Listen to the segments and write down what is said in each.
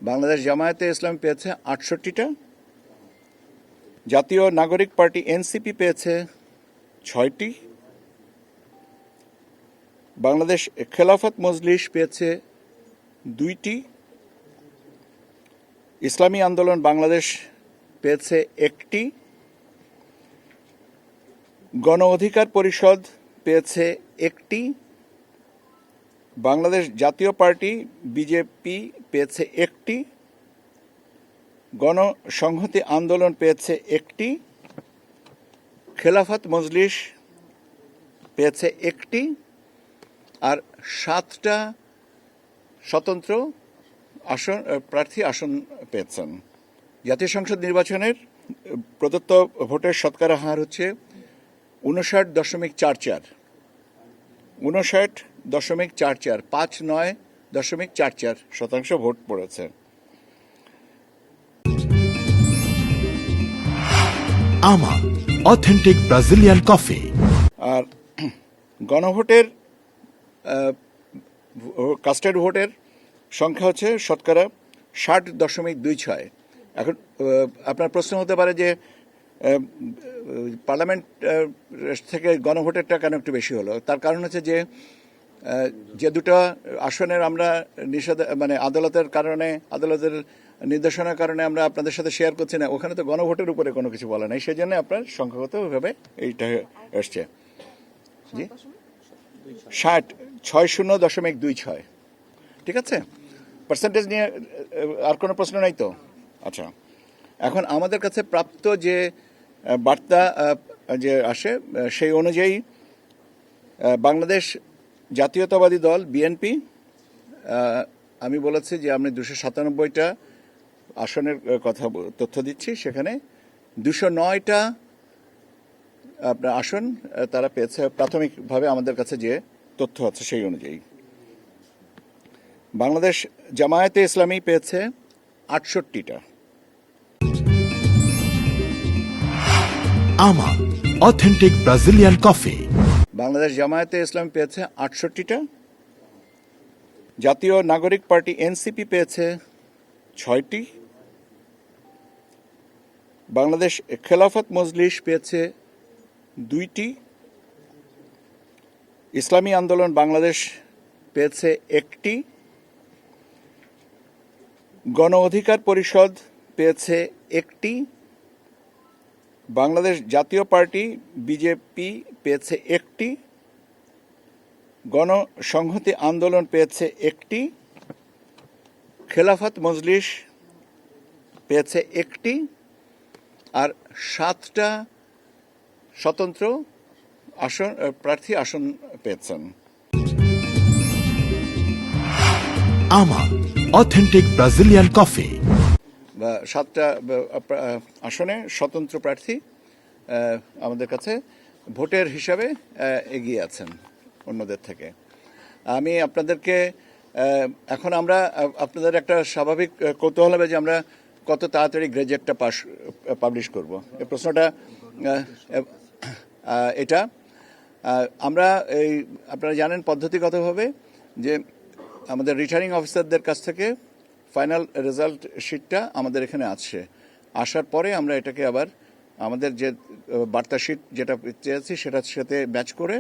বাংলাদেশ জামায়াতে ইসলামী পেয়েছে ৬৮টা, জাতীয় নাগরিক পার্টি এনসিপি পেয়েছে ৬টি, বাংলাদেশ খেলাফত মজলিস পেয়েছে ২টি, ইসলামী আন্দোলন বাংলাদেশ পেয়েছে ১টি, গণ অধিকার পরিষদ পেয়েছে ১টি, বাংলাদেশ জাতীয় পার্টি বিজেপি পেয়েছে ১টি, গণসংহতি আন্দোলন পেয়েছে ১টি, খেলাফত মজলিস পেয়েছে ১টি, আর ৭টা স্বতন্ত্র প্রার্থী আসন পেয়েছেন। জাতীয় সংসদ নির্বাচনের প্রদত্ত ভোটের শতকরা হার হচ্ছে ৫৯.৪৪, ৫৯.৪৪, ৫৯.৪৪% ভোট পড়েছে। আমা অথেন্টিক ব্রাজিলিয়ান কফি। আর গণভোটের কাস্টেড ভোটের সংখ্যা হচ্ছে শতকরা ৬০.২৬। এখন আপনার প্রশ্ন হতে পারে যে পার্লামেন্ট থেকে গণভোটেরটা কেন একটু বেশি হলো। তার কারণ হচ্ছে যে দুটো আসনের আমরা আদালতের নির্দেশনার কারণে আমরা আপনাদের সাথে শেয়ার করছি না, ওখানে তো গণভোটের উপরে কোনো কিছু বলা নাই, সেই জন্য আপনার সংখ্যাগতভাবে এইটা এসছে। জি ৬০.২৬। ঠিক আছে, পার্সেন্টেজ নিয়ে আর কোনো প্রশ্ন নাই তো? আচ্ছা, এখন আমাদের কাছে প্রাপ্ত যে বার্তা যে আসে সেই অনুযায়ী বাংলাদেশ জাতীয়তাবাদী দল বিএনপি, আমি বলেছি যে আমি ২৯৭টা আসনের কথা তথ্য দিচ্ছি, সেখানে ২০৯টা আপনার আসন তারা পেয়েছে প্রাথমিকভাবে আমাদের কাছে যে তথ্য আছে সেই অনুযায়ী। বাংলাদেশ জামায়াতে ইসলামী পেয়েছে ৬৮টা। আমা অথেন্টিক ব্রাজিলিয়ান কফি। বাংলাদেশ জামায়াতে ইসলামী পেয়েছে ৬৮টা, জাতীয় নাগরিক পার্টি এনসিপি পেয়েছে ৬টি, বাংলাদেশ খেলাফত মজলিস পেয়েছে ২টি, ইসলামী আন্দোলন বাংলাদেশ পেয়েছে ১টি, গণ অধিকার পরিষদ পেয়েছে ১টি, বাংলাদেশ জাতীয় পার্টি বিজেপি পেয়েছে ১টি, গণসংহতি আন্দোলন পেয়েছে ১টি, খেলাফত মজলিস পেয়েছে ১টি, আর ৭টা স্বতন্ত্র প্রার্থী আসন পেয়েছেন। আমা অথেন্টিক ব্রাজিলিয়ান কফি। ৭টা আসনে স্বতন্ত্র প্রার্থী আমাদের কাছে ভোটের হিসাবে এগিয়ে আছেন অন্যদের থেকে। আমি আপনাদেরকে এখন আমরা আপনাদের একটা স্বাভাবিক কৌতূহল হবে যে আমরা কত তাড়াতাড়ি গ্রেজুয়েটটা পাবলিশ করব, এই প্রশ্নটা এটা আমরা আপনারা জানেন পদ্ধতিগতভাবে যে আমাদের রিটার্নিং অফিসারদের কাছ থেকে ফাইনাল রেজাল্ট শিটটা আমাদের এখানে আসার পরে আমরা এটাকে আবার আমাদের যে বার্তা শিট যেটা চেয়েছি সেটার সাথে ম্যাচ করে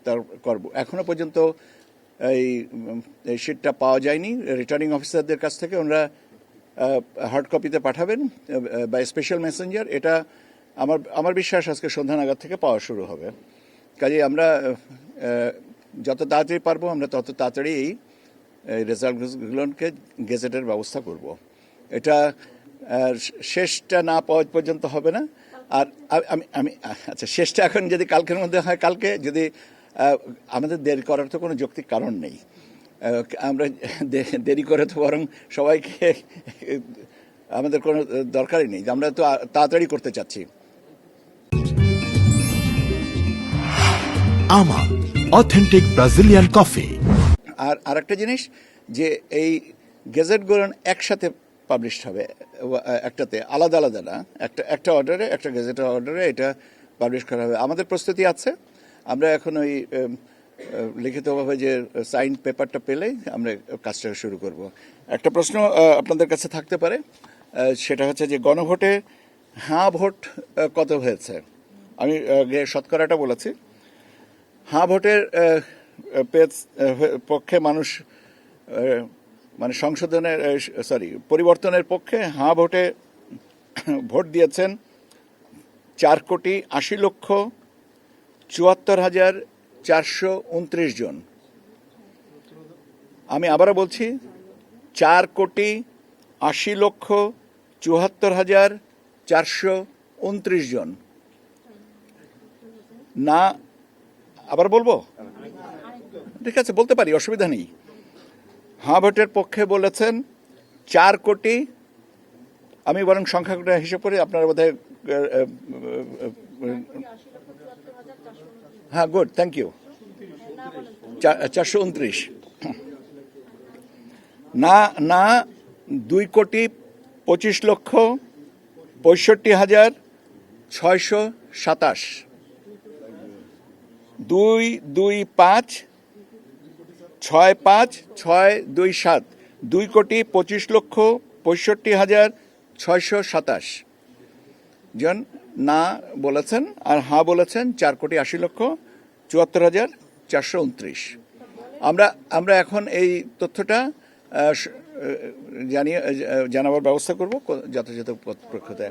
তার করব। এখনো পর্যন্ত এই শিটটা পাওয়া যায়নি রিটার্নিং অফিসারদের কাছ থেকে, ওনারা হার্ড কপিতে পাঠাবেন বাই স্পেশাল মেসেঞ্জার। এটা আমার বিশ্বাস আজকে সন্ধ্যা নাগাদ থেকে পাওয়া শুরু হবে। কাজে আমরা যত তাড়াতাড়ি পারবো আমরা তত তাড়াতাড়ি এই রেজাল্টগুলোকে গেজেটের ব্যবস্থা করব। এটা শেষটা না পাওয়া পর্যন্ত হবে না। আর আমি আচ্ছা, শেষটা এখন যদি কালকের মধ্যে হয় কালকে, যদি আমাদের দেরি করার তো কোনো যৌক্তিক কারণ নেই, আমরা দেরি করে তো বরং সবাইকে আমাদের কোনো দরকারই নেই, আমরা তো তাড়াতাড়ি করতে চাচ্ছি। আমা অথেন্টিক ব্রাজিলিয়ান কফি। আর আরেকটা জিনিস যে এই গেজেটগুলো একসাথে পাবলিশ হবে, একটাতে আলাদা আলাদা না, একটা অর্ডারে, একটা গেজেটের অর্ডারে এটা পাবলিশ করা হবে। আমাদের প্রস্তুতি আছে, আমরা এখন ওই লিখিতভাবে যে সাইন পেপারটা পেলেই আমরা কাজটা শুরু করব। একটা প্রশ্ন আপনাদের কাছে থাকতে পারে, সেটা হচ্ছে যে গণভোটে হ্যাঁ ভোট কত হয়েছে। আমি শতকরাটা বলেছি। হ্যাঁ ভোটের পক্ষে মানুষ মানে পরিবর্তনের পক্ষে হ্যাঁ ভোটে ভোট দিয়েছেন 4,80,74,429 জন। আমি আবারও বলছি 4,80,74,429 জন। না, আবার বলবো? ঠিক আছে, বলতে পারি, অসুবিধা নেই। হ্যাঁ ভোটের পক্ষে বলেছেন 4 কোটি, আমি বরং সংখ্যাটা হিসাব করে আপনারা বোধহয় হ্যাঁ গুড, থ্যাংক ইউ, 429। না না 2,25,65,627। 2,25,65627 2,25,65,627 জন না বলেছেন, আর হ্যাঁ বলেছেন 4,80,74,429। আমরা এখন এই তথ্যটা জানাবার ব্যবস্থা করব যথাযথ পক্ষতে।